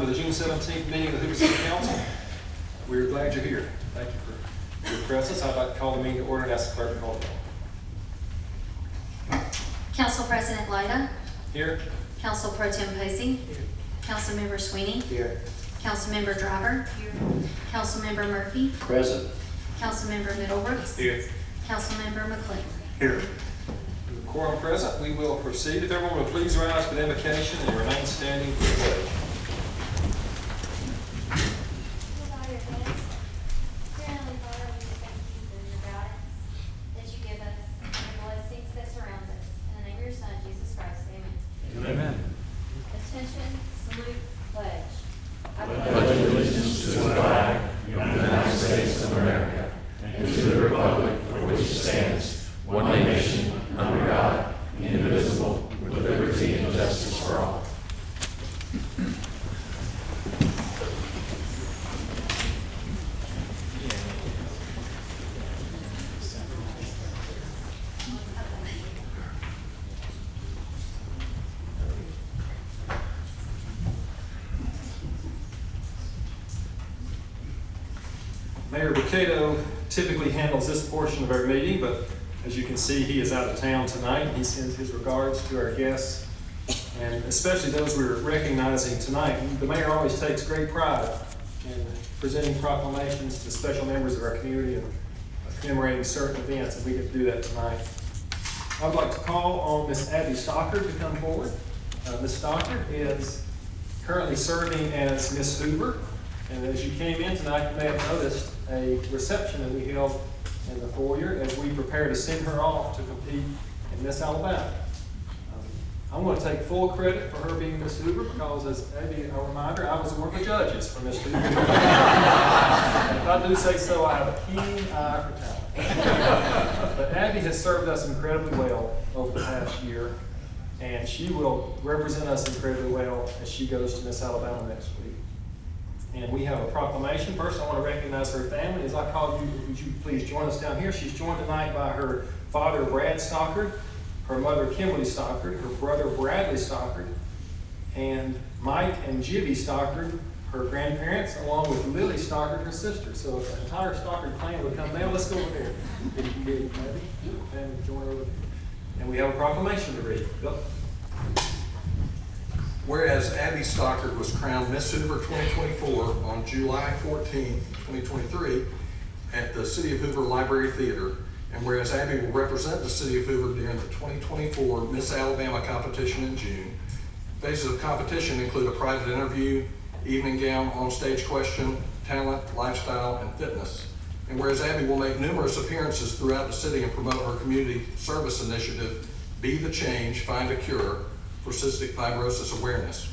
the June 17th meeting of the Hoover City Council. We're glad you're here. Thank you for your presence. I'd like to call the meeting to order and ask the clerk to call the roll. Council President Lyda. Here. Council Pro-Tem Posey. Here. Councilmember Swiney. Here. Councilmember Driver. Here. Councilmember Murphy. Present. Councilmember Middlebrooks. Here. Councilmember McClinton. Here. Quorum present, we will proceed. If everyone will please rise for the invocation and remain standing for the pledge. With all your hands, dear Heavenly Father, we just thank you for your guidance that you give us and the blessings that surround us. In the name of your Son, Jesus Christ, amen. Amen. Attention, salute, pledge. I pledge allegiance to the flag of the United States of America and to the republic for which it stands, one nation, under God, indivisible, with liberty and justice for all. Mayor Bucato typically handles this portion of our meeting, but as you can see, he is out of town tonight. He sends his regards to our guests, and especially those we're recognizing tonight. The mayor always takes great pride in presenting proclamations to special members of our community and commemorating certain events, and we get to do that tonight. I would like to call on Miss Abby Stockard to come forward. Miss Stockard is currently serving as Miss Hoover, and as you came in tonight, you may have noticed a reception that we held in the foyer as we prepare to send her off to compete in Miss Alabama. I want to take full credit for her being Miss Hoover because, as Abby, a reminder, I was one of the judges for Miss Hoover. If I do say so, I have a keen eye for talent. But Abby has served us incredibly well over the past year, and she will represent us incredibly well as she goes to Miss Alabama next week. And we have a proclamation. First, I want to recognize her family. As I call you, would you please join us down here? She's joined tonight by her father, Brad Stockard, her mother, Kimberly Stockard, her brother, Bradley Stockard, and Mike and Jibby Stockard, her grandparents, along with Lily Stockard, her sister. So if the entire Stockard clan would come down, let's go over there. Maybe family join over there. And we have a proclamation to read. Bill? Whereas Abby Stockard was crowned Miss Hoover 2024 on July 14, 2023 at the City of Hoover Library Theater, and whereas Abby will represent the City of Hoover during the 2024 Miss Alabama competition in June. Phases of competition include a private interview, evening gown, on-stage question, talent, lifestyle, and fitness. And whereas Abby will make numerous appearances throughout the city and promote her community service initiative, Be the Change, Find a Cure, for cystic fibrosis awareness.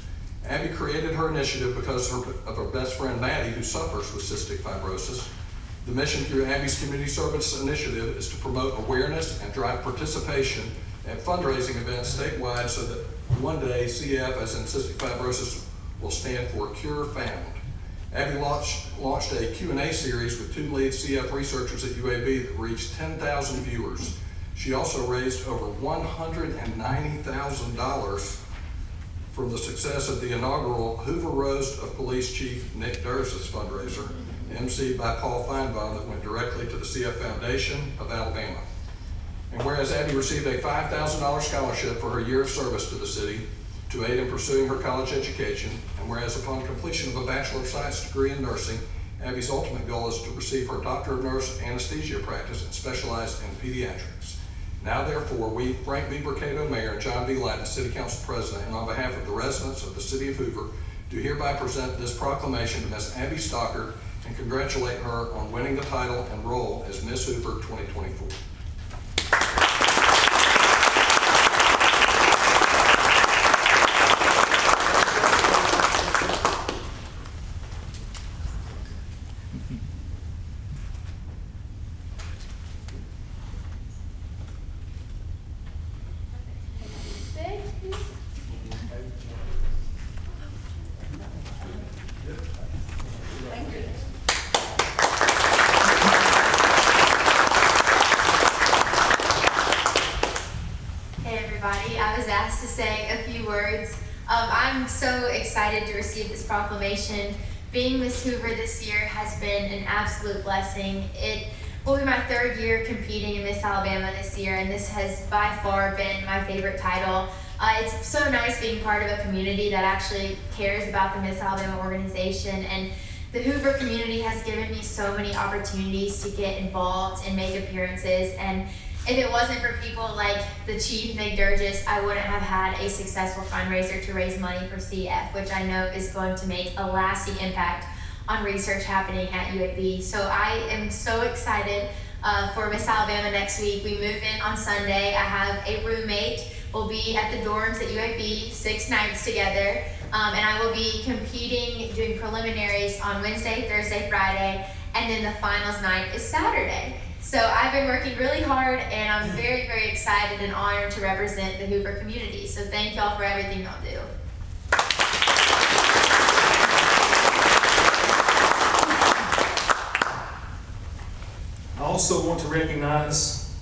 Abby created her initiative because of her best friend Maddie, who suffers with cystic fibrosis. The mission through Abby's community service initiative is to promote awareness and drive participation at fundraising events statewide so that one day CF, as in cystic fibrosis, will stand for Cure Found. Abby launched a Q&A series with two lead CF researchers at UAB that reached 10,000 viewers. She also raised over $190,000 from the success of the inaugural Hoover Roast of Police Chief Nick Durst's fundraiser, emceed by Paul Feinbaum, that went directly to the CF Foundation of Alabama. And whereas Abby received a $5,000 scholarship for her year of service to the city to aid in pursuing her college education, and whereas upon completion of a Bachelor of Science degree in nursing, Abby's ultimate goal is to receive her Doctor of Nurse Anesthesia practice and specialize in pediatrics. Now, therefore, we, Frank B. Bucato, Mayor, and John B. Lyda, City Council President, and on behalf of the residents of the City of Hoover, do hereby present this proclamation to Miss Abby Stockard and congratulate her on winning the title and role as Miss Hoover 2024. I was asked to say a few words I'm so excited to receive this proclamation. Being Miss Hoover this year has been an absolute blessing. It will be my 3rd year competing in Miss Alabama this year, and this has by far been my favorite title. It's so nice being part of a community that actually cares about the Miss Alabama organization, and the Hoover community has given me so many opportunities to get involved and make appearances, and if it wasn't for people like the Chief, Nick Durgis, I wouldn't have had a successful fundraiser to raise money for CF, which I know is going to make a lasting impact on research happening at UAB. So I am so excited for Miss Alabama next week. We move in on Sunday. I have a roommate. We'll be at the dorms at UAB 6 nights together. And I will be competing, doing preliminaries on Wednesday, Thursday, Friday, and then the finals night is Saturday. So I've been working really hard, and I'm very, very excited and honored to represent the Hoover community. So thank y'all for everything y'all do. I also want to recognize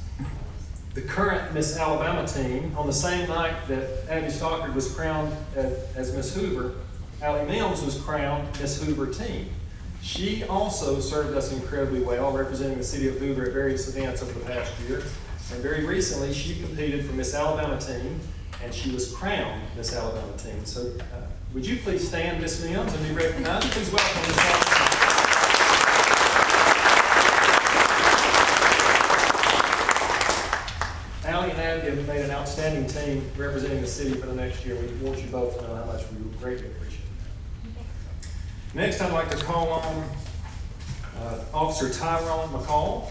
the current Miss Alabama team. On the same night that Abby Stockard was crowned as Miss Hoover, Allie Mims was crowned Miss Hoover team. She also served us incredibly well, representing the city of Hoover at various events over the past year. And very recently, she competed for Miss Alabama team, and she was crowned Miss Alabama team. So would you please stand, Miss Mims, and be recognized? Please welcome Miss Alabama. Allie and Abby have made an outstanding team representing the city for the next year. We want you both to know how much we greatly appreciate it. Next, I'd like to call on Officer Tyrone McCall.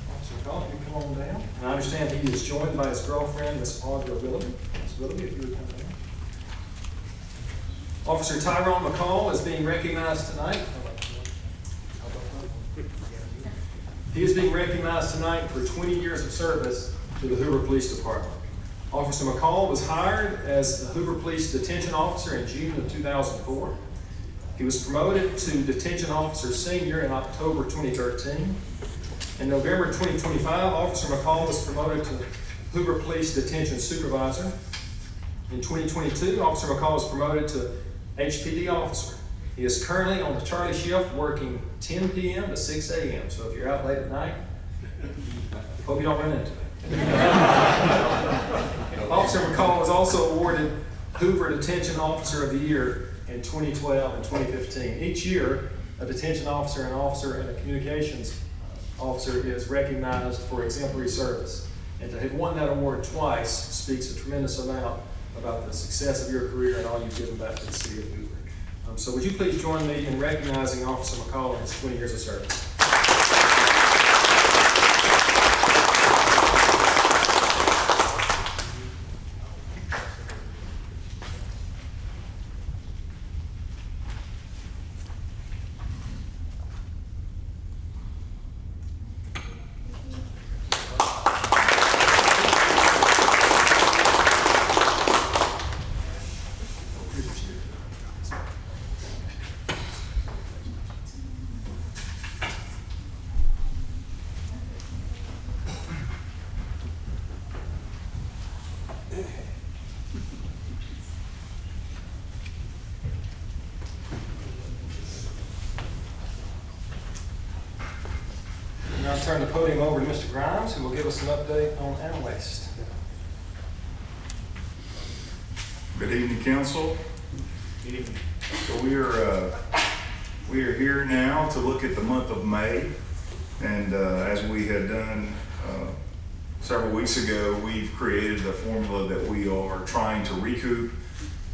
Officer McCall, if you come on down. And I understand he is joined by his girlfriend, Miss Audra Willoughby. Miss Willoughby, if you would come down. Officer Tyrone McCall is being recognized tonight. He is being recognized tonight for 20 years of service to the Hoover Police Department. Officer McCall was hired as the Hoover Police Detention Officer in June of 2004. He was promoted to Detention Officer Senior in October 2013. In November 2025, Officer McCall was promoted to Hoover Police Detention Supervisor. In 2022, Officer McCall was promoted to HPD Officer. He is currently on the Charlie shift working 10 p.m. to 6 a.m. So if you're out late at night, hope you don't run into it. Officer McCall was also awarded Hoover Detention Officer of the Year in 2012 and 2015. Each year, a detention officer, an officer, and a communications officer is recognized for exemplary service. And to have won that award twice speaks a tremendous amount about the success of your career and all you've given back to the city of Hoover. So would you please join me in recognizing Officer McCall and his 20 years of service. Now I'll turn the podium over to Mr. Grimes, who will give us an update on Amwaste. Good evening, council. Good evening. So we are here now to look at the month of May, and as we had done several weeks ago, we've created a formula that we are trying to recoup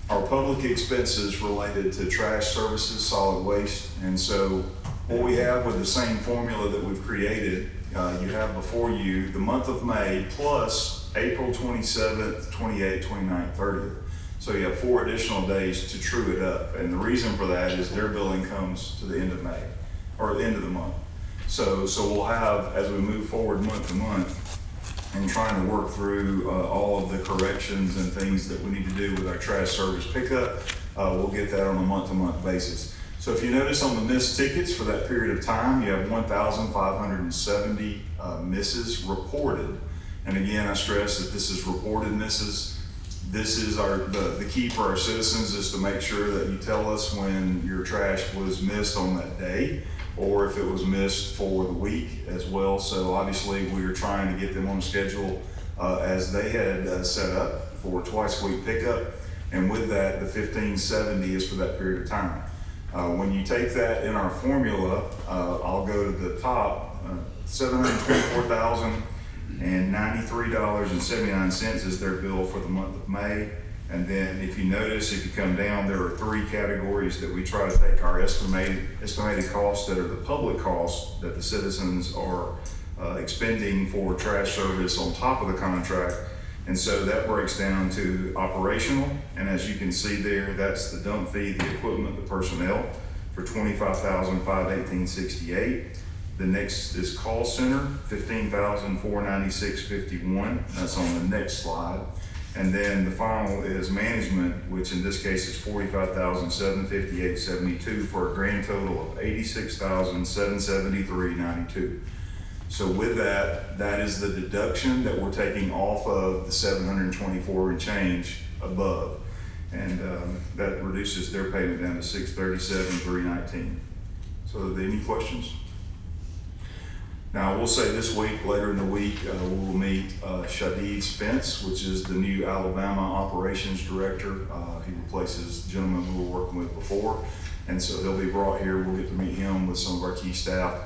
our public expenses related to trash services, solid waste. And so what we have with the same formula that we've created, you have before you the month of May plus April 27th, 28th, 29th, 30th. So you have 4 additional days to true it up. And the reason for that is their billing comes to the end of May, or the end of the month. So we'll have, as we move forward month to month, and trying to work through all of the corrections and things that we need to do with our trash service pickup, we'll get that on a month-to-month basis. So if you notice on the missed tickets for that period of time, you have 1,570 misses reported. And again, I stress that this is reported misses. This is the key for our citizens is to make sure that you tell us when your trash was missed on that day, or if it was missed for the week as well. So obviously we are trying to get them on schedule as they had set up for twice a week pickup. And with that, the 1570 is for that period of time. When you take that in our formula, I'll go to the top, $724,093.79 is their bill for the month of May. And then if you notice, if you come down, there are 3 categories that we try to take our estimated costs that are the public costs that the citizens are expending for trash service on top of the contract. And so that breaks down to operational. And as you can see there, that's the dump fee, the equipment, the personnel for $25,518.68. The next is call center, $15,496.51. That's on the next slide. And then the final is management, which in this case is $45,758.72 for a grand total of $86,773.92. So with that, that is the deduction that we're taking off of the 724 and change above. And that reduces their payment down to $637,319. So are there any questions? Now, I will say this week, later in the week, we will meet Shadid Spence, which is the new Alabama Operations Director. He replaces the gentleman we were working with before. And so he'll be brought here. We'll get to meet him with some of our key staff.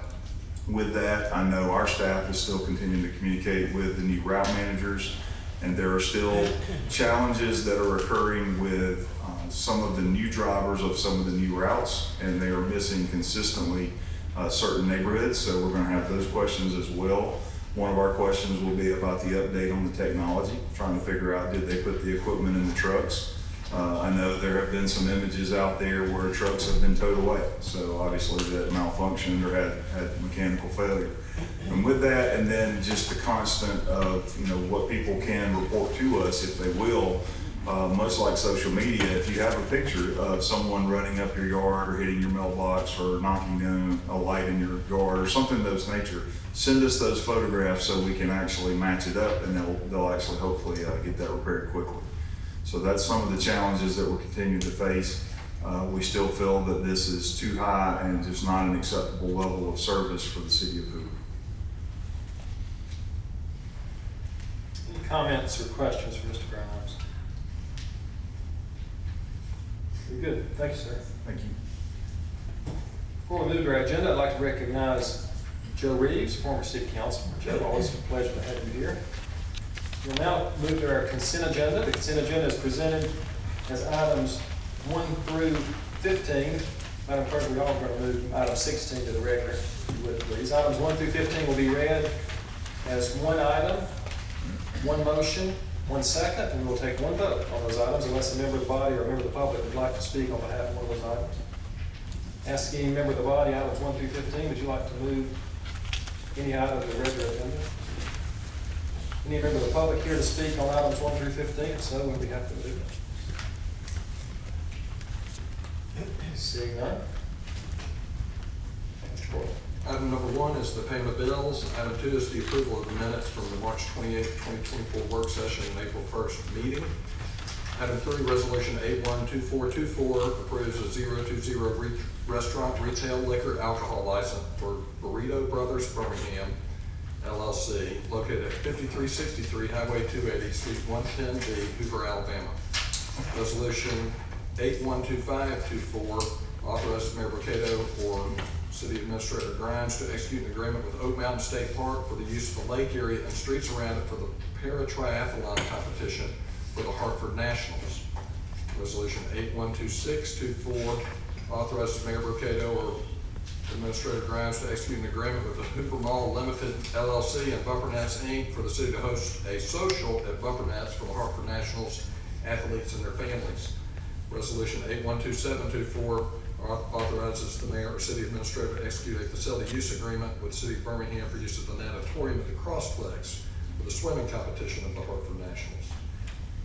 With that, I know our staff is still continuing to communicate with the new route managers, and there are still challenges that are occurring with some of the new drivers of some of the new routes, and they are missing consistently certain neighborhoods, so we're going to have those questions as well. One of our questions will be about the update on the technology, trying to figure out did they put the equipment in the trucks. I know there have been some images out there where trucks have been towed away, so obviously that malfunctioned or had mechanical failure. And with that, and then just the constant of what people can report to us if they will, much like social media, if you have a picture of someone running up your yard or hitting your mailbox or knocking down a light in your yard or something of those nature, send us those photographs so we can actually match it up, and they'll actually hopefully get that repaired quickly. So that's some of the challenges that we're continuing to face. We still feel that this is too high and just not an acceptable level of service for the city of Hoover. Any comments or questions for Mr. Grimes? Very good. Thank you, sir. Thank you. Before we move to our agenda, I'd like to recognize Joe Reeves, former city councilman. Joe, always a pleasure to have you here. We'll now move to our consent agenda. The consent agenda is presented as items 1 through 15. Madam Clerk, we are going to move item 16 to the record, if you would please. Items 1 through 15 will be read as one item, one motion, 1 second, and we'll take one vote on those items unless a member of the body or a member of the public would like to speak on behalf of one of those items. Ask any member of the body, items 1 through 15, would you like to move any item to the regular agenda? Any member of the public here to speak on items 1 through 15? If so, we'll be happy to move it. Seeing none. Mr. Court. Item number 1 is the payment of bills. Item 2 is the approval of the minutes from the March 28, 2024 work session and April 1st meeting. Item 3, resolution 812424 approves a 020 restaurant retail liquor alcohol license for Burrito Brothers Birmingham, LLC, located at 5363 Highway 280, Suite 110B, Hoover, Alabama. Resolution 812524 authorizes Mayor Mercado or City Administrator Grimes to execute an agreement with Oak Mountain State Park for the use of the lake area and streets around it for the para-triathlon competition for the Hartford Nationals. Resolution 812624 authorizes Mayor Mercado or Administrator Grimes to execute an agreement with the Hoover Mall Limited LLC and Bumper Nats Inc. for the city to host a social at Bumper Nats for the Hartford Nationals athletes and their families. Resolution 812724 authorizes the mayor or city administrator to execute a facility use agreement with the city of Birmingham for use of the natatorium at the Crossplex for the swimming competition of the Hartford Nationals.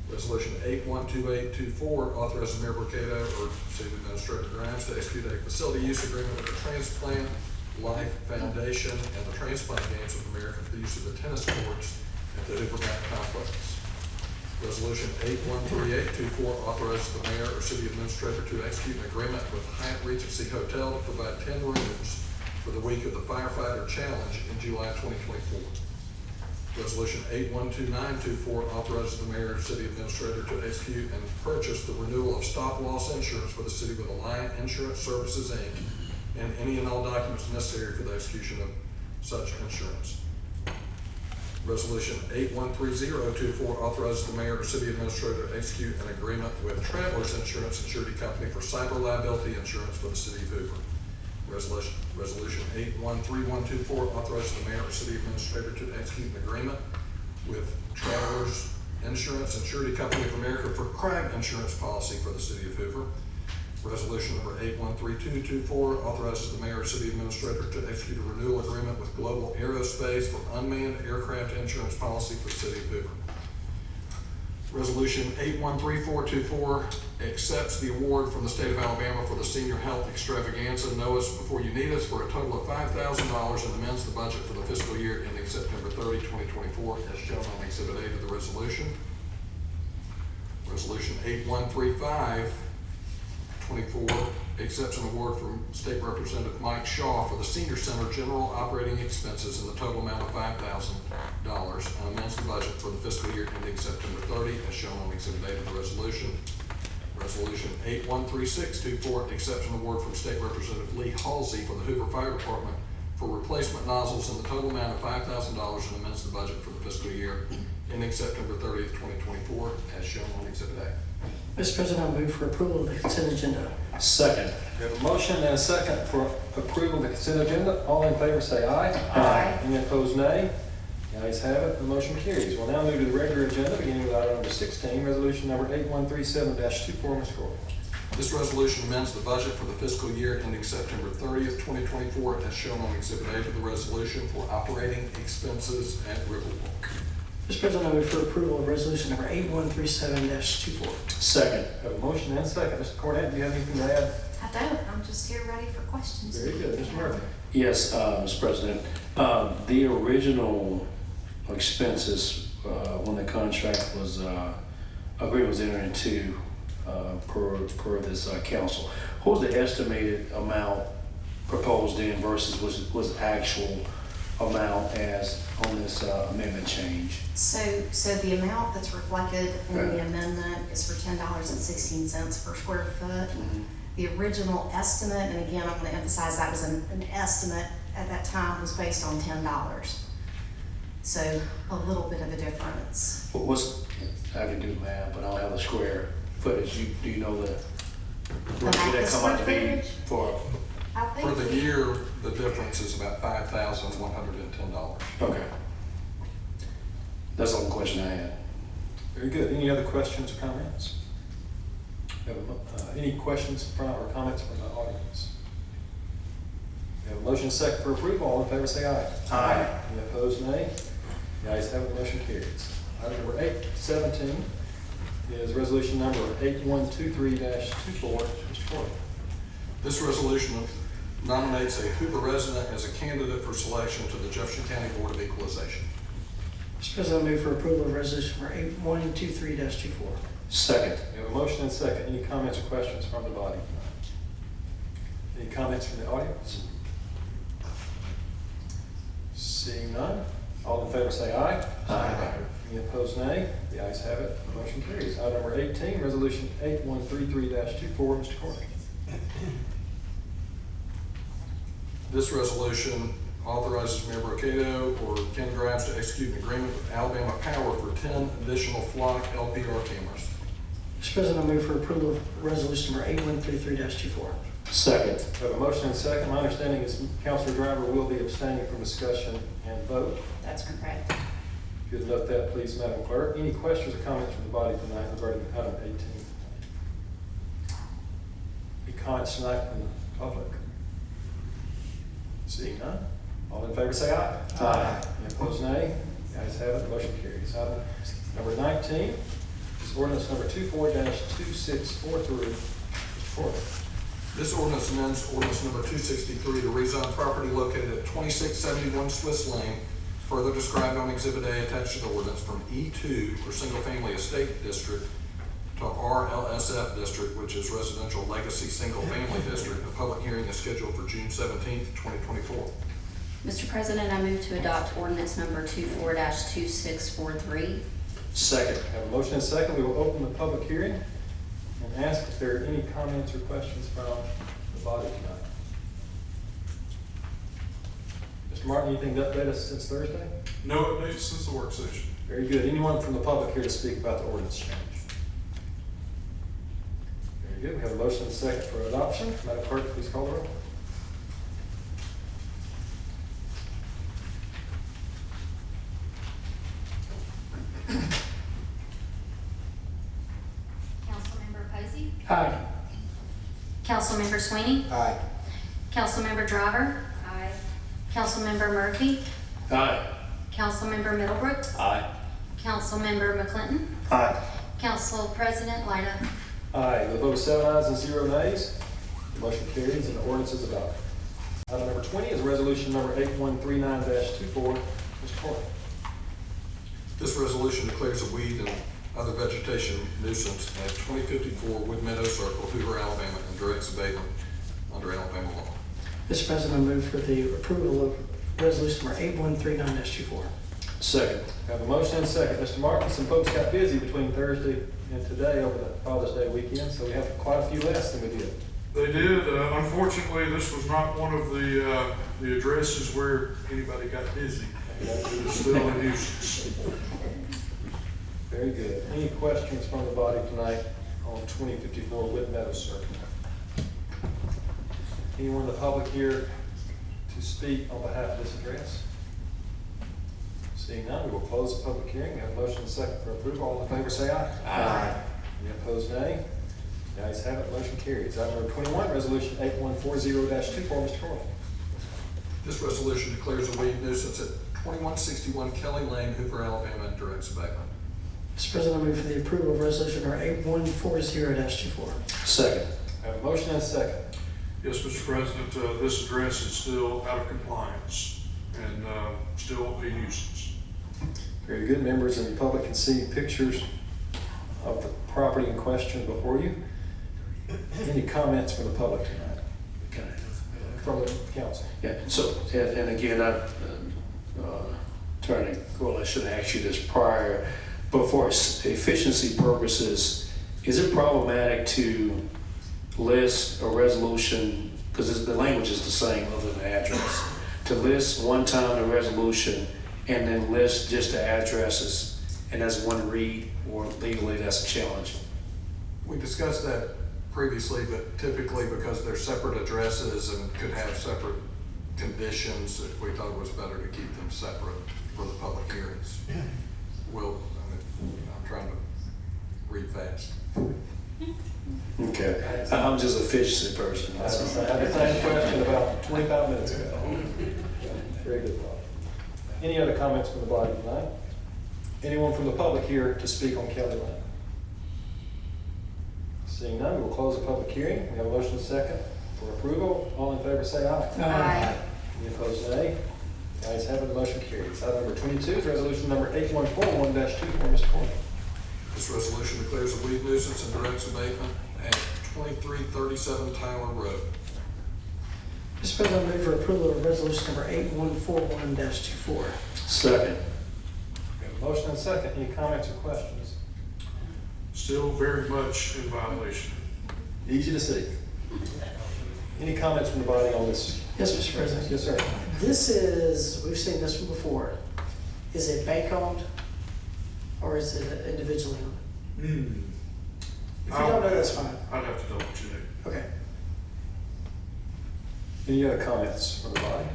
Resolution 812824 authorizes Mayor Mercado or City Administrator Grimes to execute a facility use agreement with the Transplant Life Foundation and the Transplant Games of America for the use of the tennis courts at the Hoover Mountain Complex. Resolution 813824 authorizes the mayor or city administrator to execute an agreement with Hyatt Regency Hotel to provide 10 rooms for the week of the firefighter challenge in July 2024. Resolution 812924 authorizes the mayor and city administrator to execute and purchase the renewal of stop-loss insurance for the city with Alliant Insurance Services, Inc., and any and all documents necessary for the execution of such insurance. Resolution 813024 authorizes the mayor or city administrator to execute an agreement with Travelers Insurance and Surety Company for cyber liability insurance for the city of Hoover. Resolution 813124 authorizes the mayor or city administrator to execute an agreement with Travelers Insurance and Surety Company of America for crime insurance policy for the city of Hoover. Resolution number 813224 authorizes the mayor or city administrator to execute a renewal agreement with Global Aerospace for unmanned aircraft insurance policy for the city of Hoover. Resolution 813424 accepts the award from the state of Alabama for the Senior Health Extravaganza, Know Us Before You Need Us, for a total of $5,000 and amends the budget for the fiscal year ending September 30, 2024, as shown on Exhibit A of the resolution. Resolution 813524 accepts an award from State Representative Mike Shaw for the Senior Center General Operating Expenses in the total amount of $5,000 and amends the budget for the fiscal year ending September 30, as shown on Exhibit A of the resolution. Resolution 813624 accepts an award from State Representative Lee Halsey for the Hoover Fire Department for replacement nozzles in the total amount of $5,000 and amends the budget for the fiscal year ending September 30th, 2024, as shown on Exhibit A. Mr. President, I move for approval of the consent agenda. Second. We have a motion and a second for approval of the consent agenda. All in favor say aye. Aye. Any opposed, nay. The ayes have it, the motion carries. We'll now move to the regular agenda, beginning with item number 16, resolution number 8137-24, Ms. Court. This resolution amends the budget for the fiscal year ending September 30th, 2024, as shown on Exhibit A to the resolution for operating expenses at Riverwalk. Mr. President, I move for approval of resolution number 8137-24. Second. We have a motion and a second. Mr. Cornett, do you have anything to add? I don't, I'm just here ready for questions. Very good. Mr. Murphy. Yes, Mr. President. The original expenses, when the contract was, agreement was entered into, per this council, what was the estimated amount proposed in versus was actual amount as on this amendment change? So the amount that's reflected in the amendment is for $10.16 per square foot. Mm-hmm. The original estimate, and again, I'm going to emphasize that was an estimate at that time, was based on $10. So a little bit of a difference. I can do math, but I don't have the square footage. Do you know what The did that come out to be footage? for? I think For the year, the difference is about $5,110. Okay. That's the only question I had. Very good. Any other questions or comments? Any questions from or comments from the audience? We have a motion second for approval. All in favor say aye. Aye. Any opposed, nay. The ayes have it, the motion carries. Item number 817 is resolution number 8123-24. Mr. Ford. This resolution nominates a Hoover resident as a candidate for selection to the Jefferson County Board of Equalization. Mr. President, I move for approval of resolution number 8123-24. Second. We have a motion and second. Any comments or questions from the body? Any comments from the audience? Seeing none, all in favor say aye. Aye. Any opposed, nay. The ayes have it, the motion carries. Item number 18, resolution 8133-24, Mr. Cornett. This resolution authorizes Mayor Brocato or Ken Grimes to execute an agreement with Alabama Power for 10 additional flock LPR cameras. Mr. President, I move for approval of resolution number 8133-24. Second. We have a motion and second. My understanding is Councilor Driver will be abstaining from discussion and vote. that's correct. If you'd note that, please, Madam Clerk. Any questions or comments from the body tonight regarding item 18? Any comments tonight from the public? Seeing none, all in favor say aye. Aye. Any opposed, nay. The ayes have it, the motion carries. Item number 19 is ordinance number 24-2643. Mr. Porter. This ordinance amends ordinance number 263 to rezone property located at 2671 Swiss Lane further described on Exhibit A attached to the ordinance, from E2 or Single Family Estate District to RLSF District, which is Residential Legacy Single Family District. A public hearing is scheduled for June 17th, 2024. Mr. President, I move to adopt ordinance number 24-2643. Second. Have a motion and a second. We will open the public hearing and ask if there are any comments or questions from the body tonight. Mr. Martin, anything to update us since Thursday? No updates since the work session. Very good. Anyone from the public here to speak about the ordinance change? Very good. We have a motion and a second for adoption. Madam Clerk, please call the roll. Councilmember Posey, Aye. Councilmember Swiney, Aye. Councilmember Driver, aye. Councilmember Murphy, Aye. Councilmember Middlebrooks, Aye. Councilmember McClinton, Aye. Council President Lyda. Aye. The vote is 7 ayes and 0 nays. The motion carries and the ordinance is adopted. Item number 20 is resolution number 8139-24. Mr. Court. This resolution declares a weed and other vegetation nuisance at 2054 Wood Meadow Circle, Hoover, Alabama, and directs abatement under Alabama law. Mr. President, I move for the approval of resolution number 8139-24. Second. Have a motion and a second. Mr. Martin, some folks got busy between Thursday and today over the Father's Day weekend, so we have quite a few less than we did. They did. Unfortunately, this was not one of the addresses where anybody got busy. It was still a nuisance. Very good. Any questions from the body tonight on 2054 Wood Meadow Circle? Anyone in the public here to speak on behalf of this address? Seeing none, we will close the public hearing. We have a motion and a second for approval. All in favor say aye. Aye. Any opposed, nay? The ayes have it, motion carries. Item number 21, resolution 8140-24, Mr. Corley. This resolution declares a weed nuisance at 2161 Kelly Lane, Hoover, Alabama, and directs abatement. Mr. President, I move for the approval of resolution number 8140-24. Second. I have a motion and a second. Yes, Mr. President, this address is still out of compliance and still a nuisance. Very good. Members in the public can see pictures of the property in question before you. Any comments from the public tonight? From the council? Yeah, so, and again, Attorney Cole, I should have asked you this prior, but for efficiency purposes, is it problematic to list a resolution, because the language is the same other than the address, to list one time the resolution and then list just the addresses and as one read, or legally that's a challenge? We discussed that previously, but typically because they're separate addresses and could have separate conditions, we thought it was better to keep them separate for the public hearings. I'm trying to read fast. Okay, I'm just an efficiency person. I had the same question about 25 minutes ago. Very good thought. Any other comments from the body tonight? Anyone from the public here to speak on Kelly Lane? Seeing none, we will close the public hearing. We have a motion and a second for approval. All in favor say aye. Aye. Any opposed, nay? The ayes have it, the motion carries. Item number 22 is resolution number 8141-24, Mr. Corbin. This resolution declares a weed nuisance and directs abatement at 2337 Tyler Road. Mr. President, I move for approval of resolution number 8141-24. Second. We have a motion and a second. Any comments or questions? Still very much in violation. Easy to see. Any comments from the body on this? Yes, Mr. President. Yes, sir. This is, we've seen this one before. Is it bank owned or is it individually owned? If you don't know, that's fine. I'd have to double check. Okay. Any other comments from the body?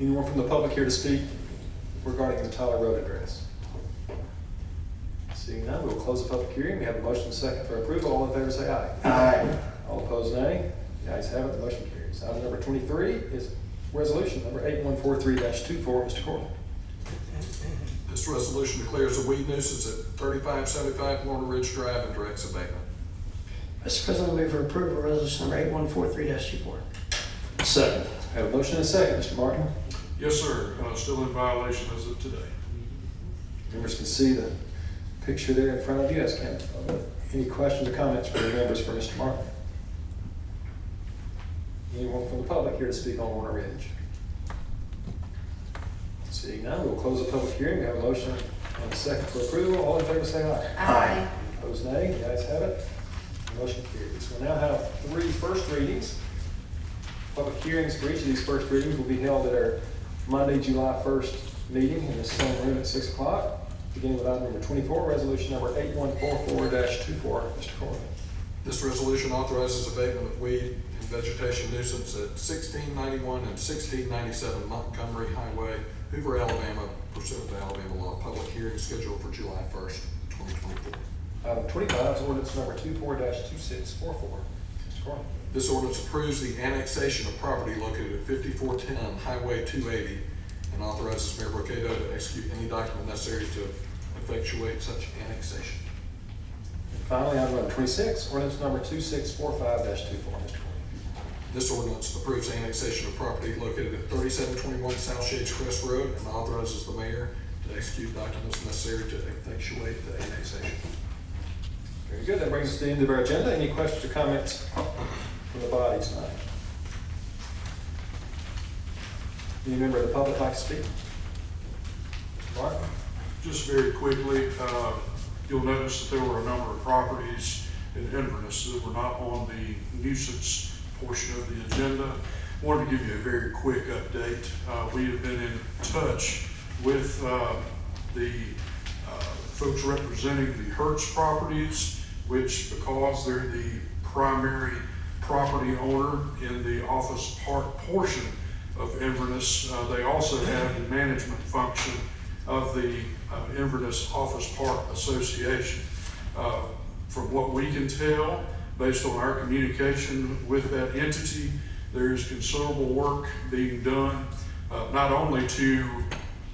Anyone from the public here to speak regarding the Tyler Road address? Seeing none, we will close the public hearing. We have a motion and a second for approval. All in favor say aye. Aye. All opposed, nay. The ayes have it, the motion carries. Item number 23 is resolution number 8143-24, Mr. Corbin. This resolution declares a weed nuisance at 3575 Lorna Ridge Drive and directs abatement. Mr. President, I move for approval of resolution number 8143-24. Second. I have a motion and a second, Mr. Martin. Yes, sir. Still in violation as of today. Members can see the picture there in front of you, as can. Any questions or comments from the members for Mr. Martin? Anyone from the public here to speak on Warner Ridge? Seeing none, we'll close the public hearing. We have a motion and a second for approval. All in favor say aye. Aye. Opposed, nay. The ayes have it. Motion carries. We'll now have 3 first readings. Public hearings for each of these first readings will be held at our Monday, July 1st meeting in the same room at 6 o'clock. Beginning with item number 24, resolution number 8144-24. Mr. Corrigan. This resolution authorizes abatement of weed and vegetation nuisance at 1691 and 1697 Montgomery Highway, Hoover, Alabama, pursuant to Alabama law. Public hearing scheduled for July 1st, 2024. Item 25 is ordinance number 24-2644. Mr. Corrigan. This ordinance approves the annexation of property located at 5410 Highway 280 and authorizes Mayor Brocato to execute any document necessary to effectuate such annexation. And finally, item number 26, ordinance number 2645-24. Mr. Corrigan. This ordinance approves annexation of property located at 3721 South Shades Crest Road and authorizes the mayor to execute documents necessary to effectuate the annexation. Very good. That brings us to the end of our agenda. Any questions or comments from the body tonight? Any member of the public like to speak? Mark? Just very quickly, you'll notice that there were a number of properties in Inverness that were not on the nuisance portion of the agenda. Wanted to give you a very quick update. We have been in touch with the folks representing the Hertz properties, which, because they're the primary property owner in the office park portion of Inverness, they also have the management function of the Inverness Office Park Association. From what we can tell, based on our communication with that entity, there is considerable work being done, not only to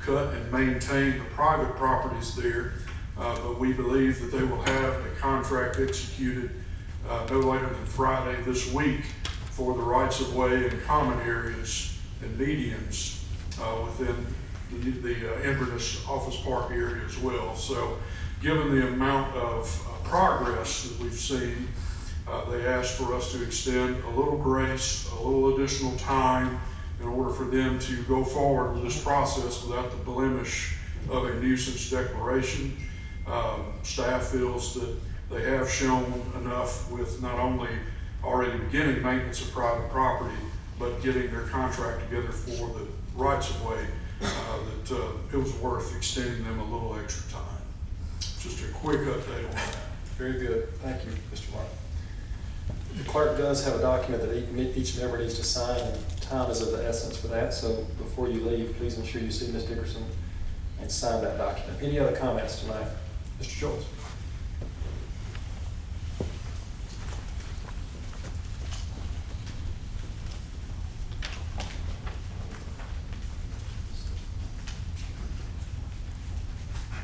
cut and maintain the private properties there, but we believe that they will have a contract executed no later than Friday this week for the rights of way and common areas and medians within the Inverness Office Park area as well. So given the amount of progress that we've seen, they asked for us to extend a little grace, a little additional time in order for them to go forward with this process without the blemish of a nuisance declaration. Staff feels that they have shown enough with not only already beginning maintenance of private property, but getting their contract together for the rights of way, that it was worth extending them a little extra time. Just a quick update on that. Very good. Thank you, Mr. Martin. The clerk does have a document that each member needs to sign, and time is of the essence for that. So before you leave, please ensure you see Ms. Dickerson and sign that document. Any other comments tonight? Mr. Schultz.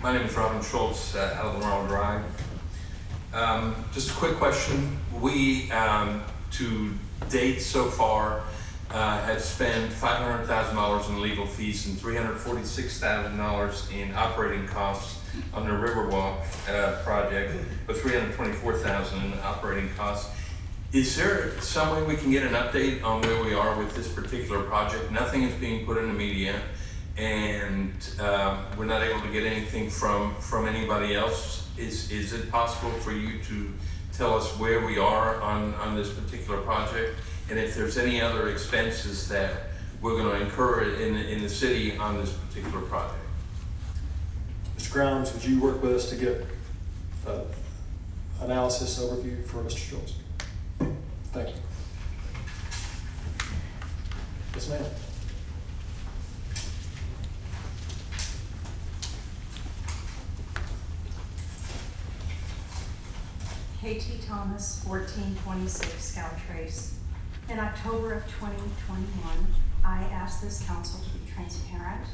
My name is Robin Schultz, out of Laurel Drive. Just a quick question. We, to date so far, have spent $500,000 in legal fees and $346,000 in operating costs on the Riverwalk project, but $324,000 in operating costs. Is there some way we can get an update on where we are with this particular project? Nothing is being put in the media, and we're not able to get anything from anybody else. Is it possible for you to tell us where we are on this particular project, and if there's any other expenses that we're going to incur in the city on this particular project? Mr. Grimes, would you work with us to get analysis overview for Mr. Schultz? Thank you. Yes, ma'am. KT Thomas, 1426 Scout Trace. In October of 2021, I asked this council to be transparent,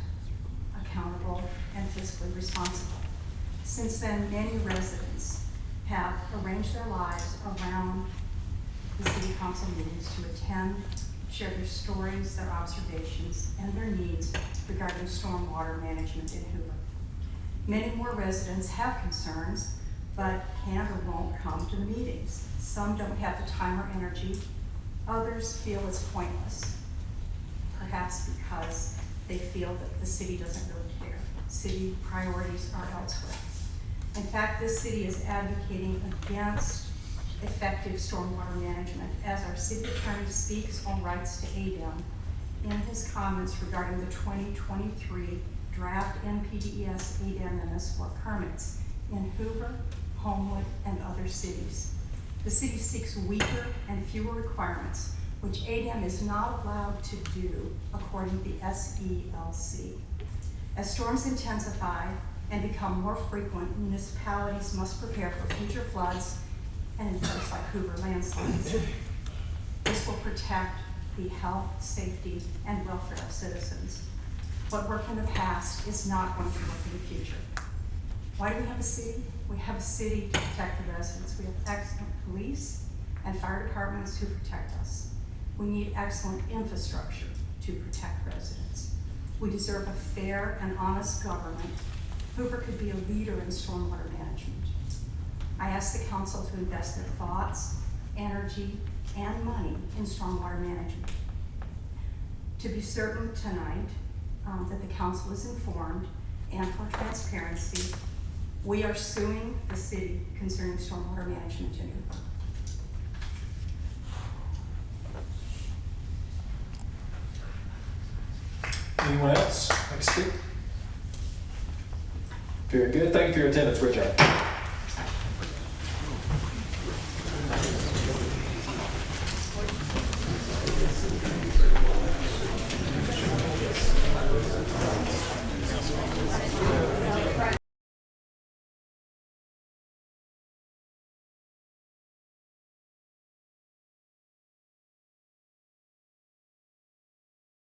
accountable, and fiscally responsible. Since then, many residents have arranged their lives around the city council meetings to attend share their stories, their observations, and their needs regarding stormwater management in Hoover. Many more residents have concerns, but can't or won't come to the meetings. Some don't have the time or energy. Others feel it's pointless, perhaps because they feel that the city doesn't really care. City priorities are elsewhere. In fact, this city is advocating against effective stormwater management as our city attorney speaks on rights to ADEM in his comments regarding the 2023 draft NPDES ADEM municipal permits in Hoover, Homewood, and other cities. The city seeks weaker and fewer requirements, which ADEM is not allowed to do according to the SELC. As storms intensify and become more frequent, municipalities must prepare for future floods and in places like Hoover landslides. This will protect the health, safety, and welfare of citizens. What worked in the past is not going to work in the future. Why do we have a city? We have a city to protect the residents. We have excellent police and fire departments who protect us. We need excellent infrastructure to protect residents. We deserve a fair and honest government. Hoover could be a leader in stormwater management. I ask the council to invest their thoughts, energy, and money in stormwater management. To be certain tonight that the council is informed and for transparency, we are suing the city concerning stormwater management in Hoover. Anyone else like to speak? Very good. Thank you for your attendance, Richard.